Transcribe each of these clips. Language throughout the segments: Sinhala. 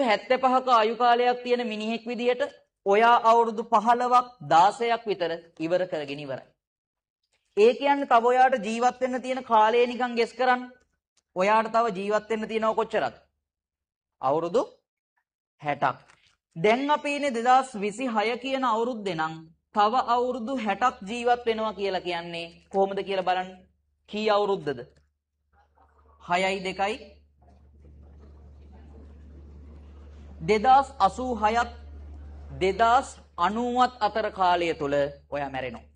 75ක ආයු කාලයක් තියෙන මිනිහෙක් විදියට ඔයා අවුරුදු 15ක් 16ක් විතර ඉවර කරගෙන ඉවරයි. ඒ කියන්නේ තව ඔයාට ජීවත් වෙන්න තියෙන කාලය නිකන් ගෙස් කරන්න. ඔයාට තව ජීවත් වෙන්න තියෙනව කොච්චරද? අවුරුදු 60ක්. දැන් අපි ඉන්නේ 2026 කියන අවුරුද්දේ නම් තව අවුරුදු 60ක් ජීවත් වෙනවා කියලා කියන්නේ කොහොමද කියලා බලන්න. කී අවුරුද්දද? 6යි 2යි 2086ත් 2090ත් අතර කාලය තුල ඔයා මැරෙනවා.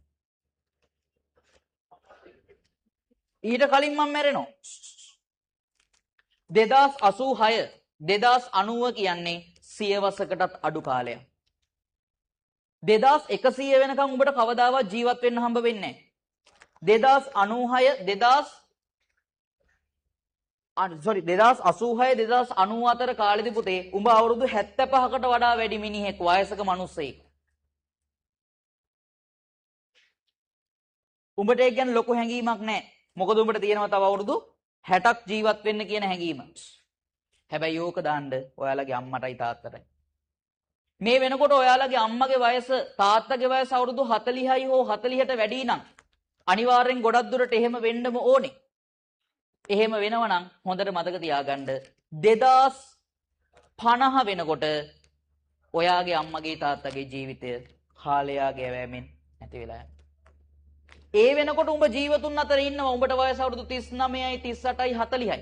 ඊට කලින් මම මැරෙනවා. 2086 2090 කියන්නේ සියවසකටත් අඩු කාලයක්. 2100 වෙනකම් උඹට කවදාවත් ජීවත් වෙන්න හම්බ වෙන්නේ නැහැ. 2086 2090 අතර කාලෙදී පුතේ උඹ අවුරුදු 75කට වඩා වැඩි මිනිහෙක් වයසක මිනිස්සෙක්. උඹට ඒක ගැන ලොකු හැඟීමක් නැහැ. මොකද උඹට තියෙනවා තව අවුරුදු 60ක් ජීවත් වෙන්න කියන හැඟීම. හැබැයි ඕක දාන්න ඔයාලගේ අම්මටයි තාත්තටයි. මේ වෙනකොට ඔයාලගේ අම්මගේ වයස තාත්තගේ වයස අවුරුදු 40යි හෝ 40ට වැඩි නම් අනිවාර්යෙන් ගොඩක් දුරට එහෙම වෙන්නම ඕනේ. එහෙම වෙනවනම් හොඳට මතක තියාගන්න 2050 වෙනකොට ඔයාගේ අම්මගේ තාත්තගේ ජීවිතය කාලයාගේ වැෑමෙන් නැති වෙලා යනවා. ඒ වෙනකොට උඹ ජීවතුන් අතර ඉන්නවා. උඹට වයස අවුරුදු 39යි 38යි 40යි.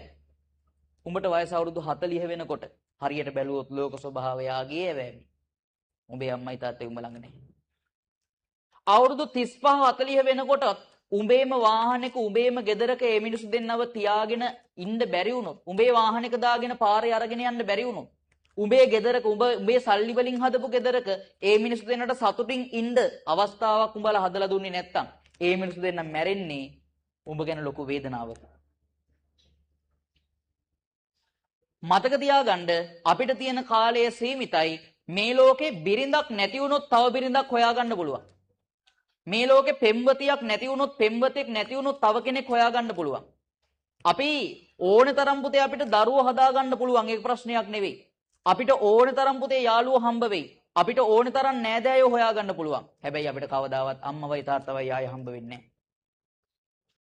උඹට වයස අවුරුදු 40 වෙනකොට හරියට බැලුවොත් ලෝක ස්වභාවයගේ වැෑමි. උඹේ අම්මයි තාත්තයි උඹ ළඟ නැහැ. අවුරුදු 35 40 වෙනකොට උඹේම වාහනයක උඹේම ගෙදරක මේ මිනිස්සු දෙන්නව තියාගෙන ඉන්න බැරි වුණොත්, උඹේ වාහනයක දාගෙන පාරේ අරගෙන යන්න බැරි වුණොත්, උඹේ ගෙදරක උඹේ සල්ලි වලින් හදපු ගෙදරක මේ මිනිස්සු දෙන්නට සතුටින් ඉන්න අවස්ථාවක් උඹලා හදලා දුන්නේ නැත්තම් මේ මිනිස්සු දෙන්න මැරෙන්නේ උඹ ගැන ලොකු වේදනාවක. මතක තියාගන්න අපිට තියෙන කාලය සීමිතයි. මේ ලෝකේ බිරිඳක් නැති වුණොත් තව බිරිඳක් හොයාගන්න පුළුවන්. මේ ලෝකේ පෙම්වතියක් නැති වුණොත් පෙම්වතෙක් නැති වුණොත් තව කෙනෙක් හොයාගන්න පුළුවන්. අපි ඕනේ තරම් පුතේ අපිට දරුවෝ හදාගන්න පුළුවන්. ඒක ප්‍රශ්නයක් නෙවෙයි. අපිට ඕනේ තරම් පුතේ යාළුවෝ හම්බ වෙයි. අපිට ඕනේ තරම් නෑදෑයෝ හොයාගන්න පුළුවන්. හැබැයි අපිට කවදාවත් අම්මවයි තාත්තවයි ආයෙ හම්බ වෙන්නේ නැහැ.